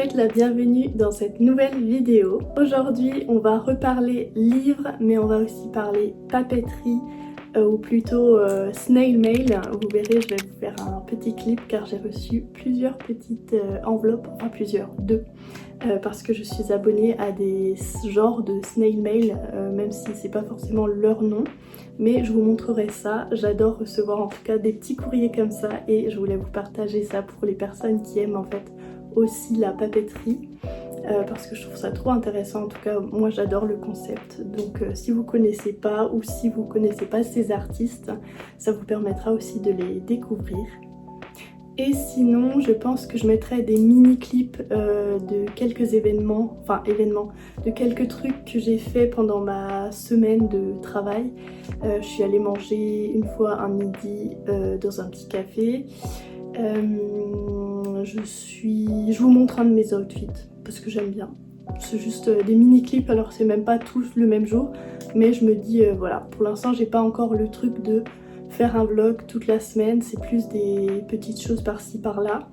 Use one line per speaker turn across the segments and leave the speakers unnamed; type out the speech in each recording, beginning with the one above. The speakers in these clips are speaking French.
souhaite la bienvenue dans cette nouvelle vidéo. Aujourd'hui, on va reparler livres, mais on va aussi parler papeterie, ou plutôt snail mail. Vous verrez, je vais vous faire un petit clip car j'ai reçu plusieurs petites enveloppes, enfin plusieurs, deux, parce que je suis abonnée à des genres de snail mail, même si c'est pas forcément leur nom. Mais je vous montrerai ça, j'adore recevoir en tout cas des petits courriers comme ça et je voulais vous partager ça pour les personnes qui aiment en fait aussi la papeterie. Parce que je trouve ça trop intéressant, en tout cas moi j'adore le concept, donc si vous connaissez pas ou si vous connaissez pas ces artistes, ça vous permettra aussi de les découvrir. Et sinon je pense que je mettrai des mini clips de quelques événements, de quelques trucs que j'ai fait pendant ma semaine de travail. Je suis allée manger une fois un midi dans un petit café. Je vous montre un de mes outfits parce que j'aime bien. C'est juste des mini clips, alors c'est même pas tous le même jour, mais je me dis voilà, pour l'instant j'ai pas encore le truc de faire un vlog toute la semaine, c'est plus des petites choses par-ci par-là.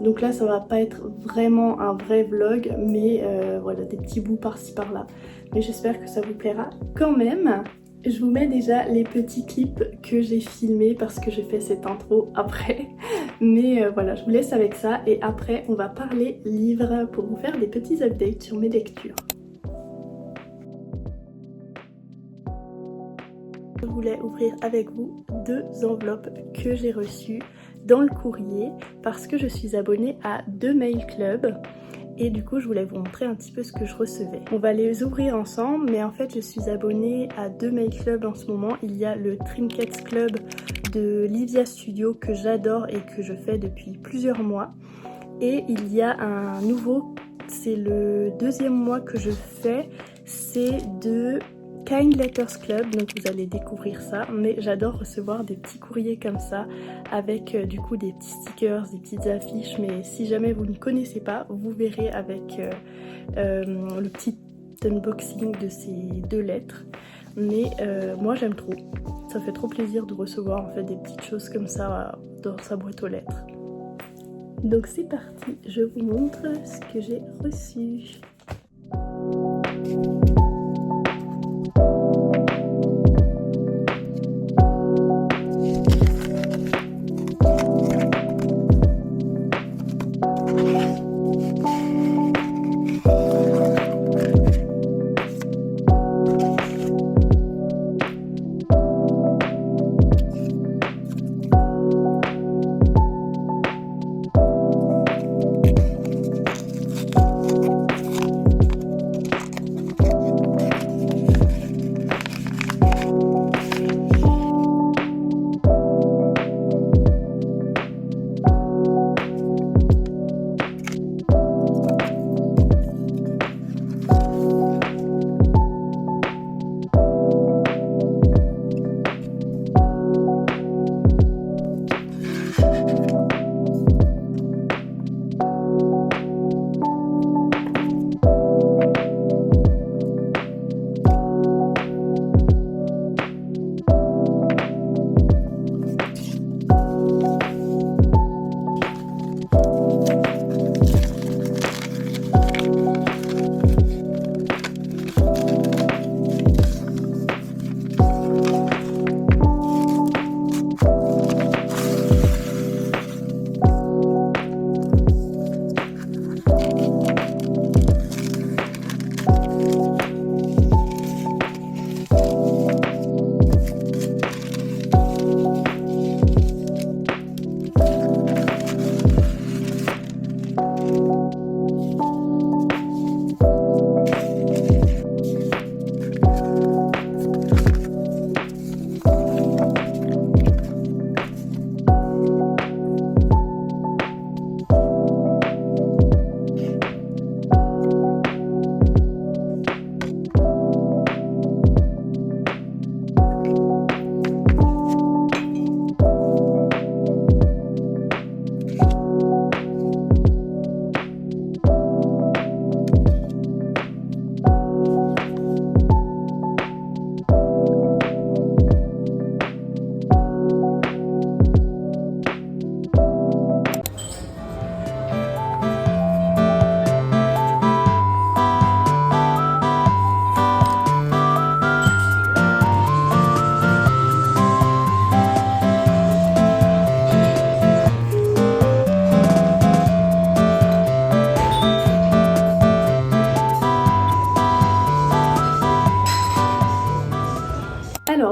Donc là ça va pas être vraiment un vrai vlog, mais voilà, des petits bouts par-ci par-là. Mais j'espère que ça vous plaira quand même. Je vous mets déjà les petits clips que j'ai filmés parce que j'ai fait cette intro après. Mais voilà, je vous laisse avec ça et après on va parler livres pour vous faire des petits updates sur mes lectures. Je voulais ouvrir avec vous deux enveloppes que j'ai reçues dans le courrier parce que je suis abonnée à deux mail clubs. Et du coup je voulais vous montrer un petit peu ce que je recevais. On va les ouvrir ensemble, mais en fait je suis abonnée à deux mail clubs en ce moment. Il y a le Trinkets Club de Livia Studio que j'adore et que je fais depuis plusieurs mois. Et il y a un nouveau, c'est le deuxième mois que je fais, c'est de Kind Letters Club, donc vous allez découvrir ça, mais j'adore recevoir des petits courriers comme ça avec du coup des petits stickers, des petites affiches, mais si jamais vous ne connaissez pas, vous verrez avec le petit unboxing de ces deux lettres. Mais moi j'aime trop, ça fait trop plaisir de recevoir en fait des petites choses comme ça dans sa boîte aux lettres. Donc c'est parti, je vous montre ce que j'ai reçu.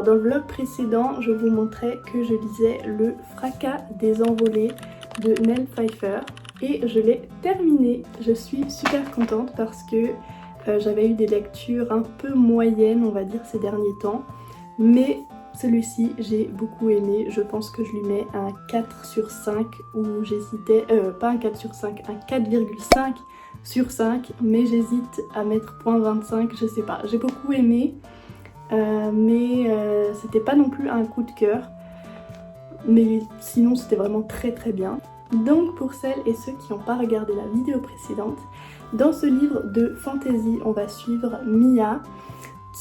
dans le vlog précédent, je vous montrais que je lisais Le Fracas des Envolées de Nell Pfeiffer et je l'ai terminé. Je suis super contente parce que j'avais eu des lectures un peu moyennes, on va dire, ces derniers temps, mais celui-ci j'ai beaucoup aimé. Je pense que je lui mets un 4 sur 5 où j'hésitais, pas un 4 sur 5, un 4,5 sur 5, mais j'hésite à mettre 0.25, je sais pas. J'ai beaucoup aimé, mais c'était pas non plus un coup de cœur, mais sinon c'était vraiment très très bien. Donc pour celles et ceux qui n'ont pas regardé la vidéo précédente, dans ce livre de fantasy, on va suivre Mia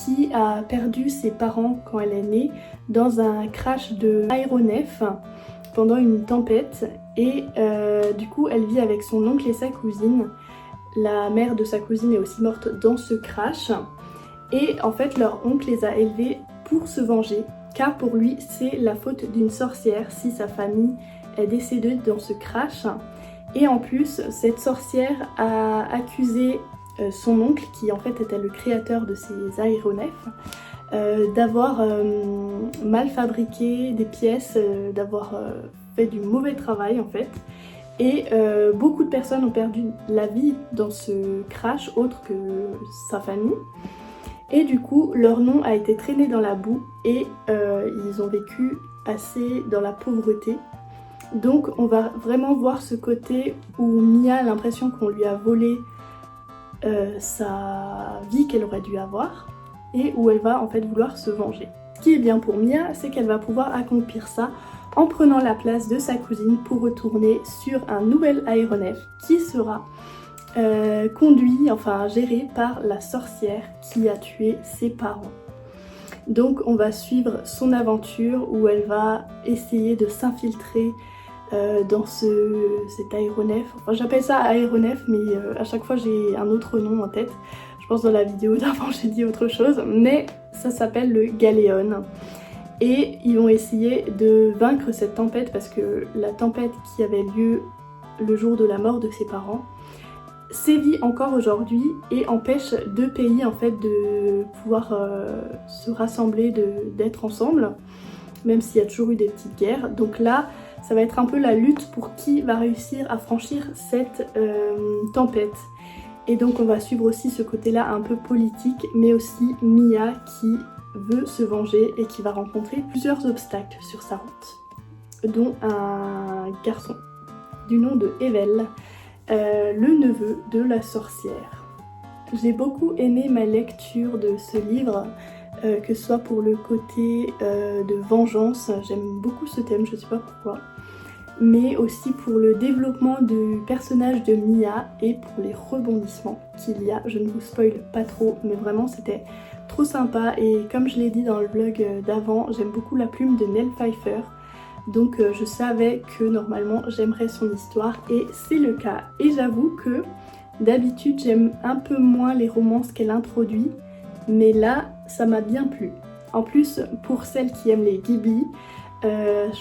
qui a perdu ses parents quand elle est née dans un crash d'aéronef pendant une tempête et du coup elle vit avec son oncle et sa cousine. La mère de sa cousine est aussi morte dans ce crash et en fait leur oncle les a élevés pour se venger car pour lui c'est la faute d'une sorcière si sa famille est décédée dans ce crash. Et en plus cette sorcière a accusé son oncle, qui en fait était le créateur de ces aéronefs, d'avoir mal fabriqué des pièces, d'avoir fait du mauvais travail en fait. Et beaucoup de personnes ont perdu la vie dans ce crash, autre que sa famille. Et du coup, leur nom a été traîné dans la boue et ils ont vécu assez dans la pauvreté. Donc on va vraiment voir ce côté où Mia a l'impression qu'on lui a volé sa vie qu'elle aurait dû avoir et où elle va en fait vouloir se venger. Ce qui est bien pour Mia, c'est qu'elle va pouvoir accomplir ça en prenant la place de sa cousine pour retourner sur un nouvel aéronef qui sera conduit, enfin géré par la sorcière qui a tué ses parents. Donc on va suivre son aventure où elle va essayer de s'infiltrer dans cet aéronef. Enfin j'appelle ça aéronef mais à chaque fois j'ai un autre nom en tête. Je pense dans la vidéo d'avant j'ai dit autre chose, mais ça s'appelle le Galéon. Et ils vont essayer de vaincre cette tempête parce que la tempête qui avait lieu le jour de la mort de ses parents sévit encore aujourd'hui et empêche deux pays en fait de pouvoir se rassembler, d'être ensemble, même s'il y a toujours eu des petites guerres. Donc là ça va être un peu la lutte pour qui va réussir à franchir cette tempête. Et donc on va suivre aussi ce côté-là un peu politique, mais aussi Mia qui veut se venger et qui va rencontrer plusieurs obstacles sur sa route, dont un garçon du nom de Evel, le neveu de la sorcière. J'ai beaucoup aimé ma lecture de ce livre, que ce soit pour le côté de vengeance, j'aime beaucoup ce thème, je sais pas pourquoi, mais aussi pour le développement du personnage de Mia et pour les rebondissements qu'il y a. Je ne vous spoil pas trop, mais vraiment c'était trop sympa et comme je l'ai dit dans le vlog d'avant, j'aime beaucoup la plume de Nell Pfeiffer. Donc je savais que normalement j'aimerais son histoire et c'est le cas. Et j'avoue que d'habitude j'aime un peu moins les romances qu'elle introduit, mais là ça m'a bien plu. En plus pour celles qui aiment les Ghibli,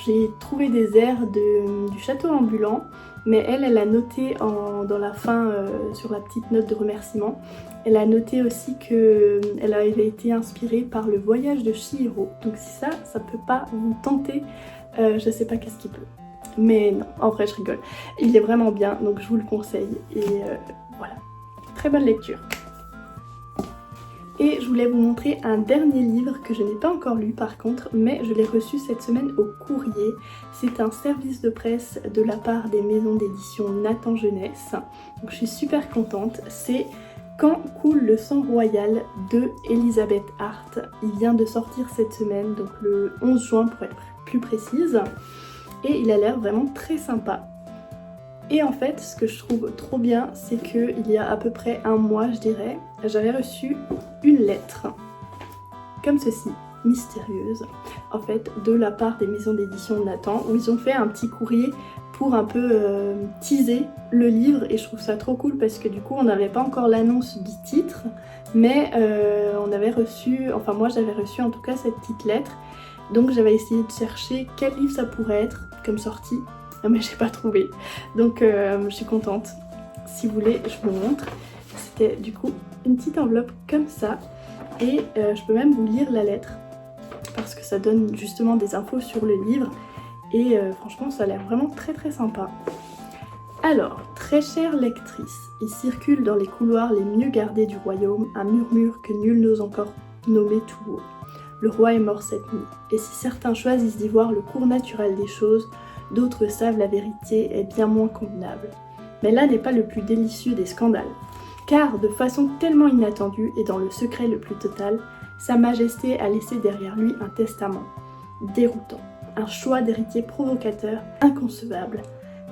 j'ai trouvé des airs du château ambulant, mais elle a noté dans la fin, sur la petite note de remerciement, elle a noté aussi qu'elle avait été inspirée par le voyage de Chihiro. Donc si ça peut pas vous tenter, je sais pas qu'est-ce qui peut. Mais non, en vrai je rigole. Il est vraiment bien, donc je vous le conseille. Et voilà, très bonne lecture. Et je voulais vous montrer un dernier livre que je n'ai pas encore lu par contre, mais je l'ai reçu cette semaine au courrier. C'est un service de presse de la part des maisons d'édition Nathan Jeunesse. Donc je suis super contente. C'est Quand coule le sang royal de Elisabeth Hart. Il vient de sortir cette semaine, donc le 11 juin pour être plus précise. Et il a l'air vraiment très sympa. Et en fait, ce que je trouve trop bien, c'est qu'il y a à peu près un mois, je dirais, j'avais reçu une lettre, comme ceci, mystérieuse, en fait, de la part des maisons d'édition Nathan, où ils ont fait un petit courrier pour un peu teaser le livre, et je trouve ça trop cool parce que du coup, on n'avait pas encore l'annonce du titre, mais on avait reçu, enfin moi j'avais reçu en tout cas cette petite lettre, donc j'avais essayé de chercher quel livre ça pourrait être comme sortie. Mais j'ai pas trouvé, donc je suis contente. Si vous voulez, je vous montre. C'était du coup une petite enveloppe comme ça et je peux même vous lire la lettre. parce que ça donne justement des infos sur le livre et franchement ça a l'air vraiment très sympa. Alors, très chère lectrice, il circule dans les couloirs les mieux gardés du royaume un murmure que nul n'ose encore nommer tout haut. Le roi est mort cette nuit, et si certains choisissent d'y voir le cours naturel des choses, d'autres savent la vérité est bien moins convenable. Mais là n'est pas le plus délicieux des scandales, car de façon tellement inattendue et dans le secret le plus total, Sa Majesté a laissé derrière lui un testament déroutant, un choix d'héritier provocateur, inconcevable,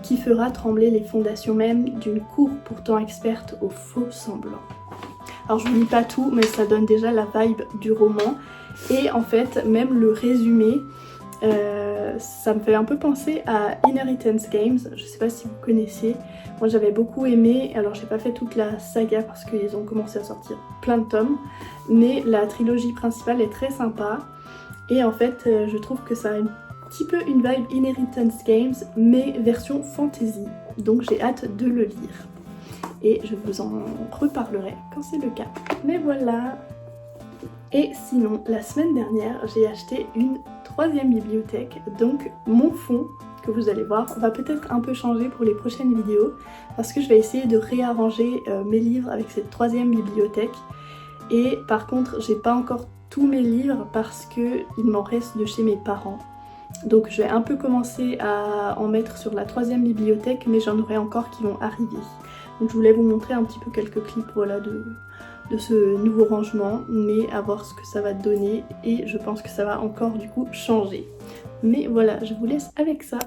qui fera trembler les fondations même d'une cour pourtant experte aux faux semblants. Alors je vous lis pas tout, mais ça donne déjà la vibe du roman, et en fait même le résumé, ça me fait un peu penser à Inheritance Games, je sais pas si vous connaissez. Moi j'avais beaucoup aimé, alors j'ai pas fait toute la saga parce qu'ils ont commencé à sortir plein de tomes, mais la trilogie principale est très sympa, et en fait je trouve que ça a un petit peu une vibe Inheritance Games, mais version fantasy, donc j'ai hâte de le lire. Et je vous en reparlerai quand c'est le cas. Mais voilà. Et sinon, la semaine dernière, j'ai acheté une 3e bibliothèque, donc mon fond, que vous allez voir, va peut-être un peu changer pour les prochaines vidéos, parce que je vais essayer de réarranger mes livres avec cette 3e bibliothèque. Et par contre, j'ai pas encore tous mes livres parce qu'il m'en reste de chez mes parents. Donc je vais un peu commencer à en mettre sur la 3e bibliothèque, mais j'en aurai encore qui vont arriver. Donc je voulais vous montrer un petit peu quelques clips, voilà, de ce nouveau rangement, mais à voir ce que ça va donner, et je pense que ça va encore du coup changer. Mais voilà, je vous laisse avec ça.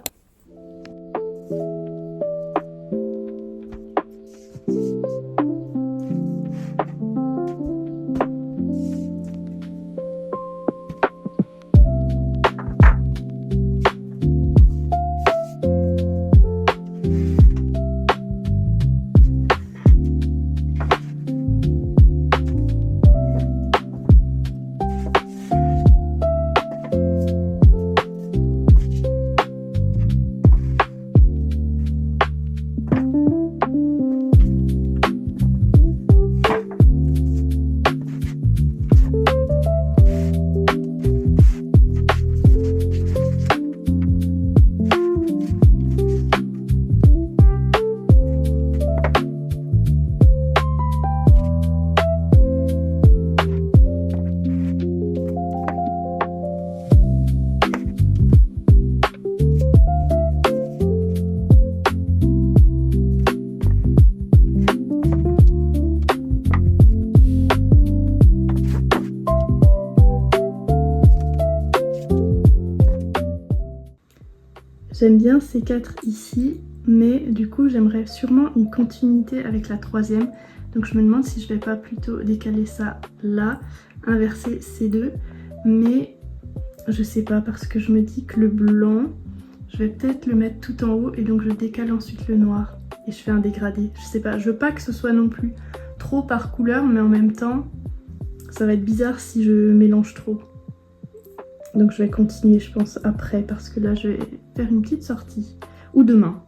J'aime bien ces 4 ici, mais du coup j'aimerais sûrement une continuité avec la 3e. Donc je me demande si je vais pas plutôt décaler ça là, inverser ces deux. Mais je sais pas, parce que je me dis que le blanc, je vais peut-être le mettre tout en haut et donc je décale ensuite le noir. Et je fais un dégradé, je sais pas, je veux pas que ce soit non plus trop par couleur, mais en même temps ça va être bizarre si je mélange trop. Donc je vais continuer je pense après, parce que là je vais faire une petite sortie. Ou demain.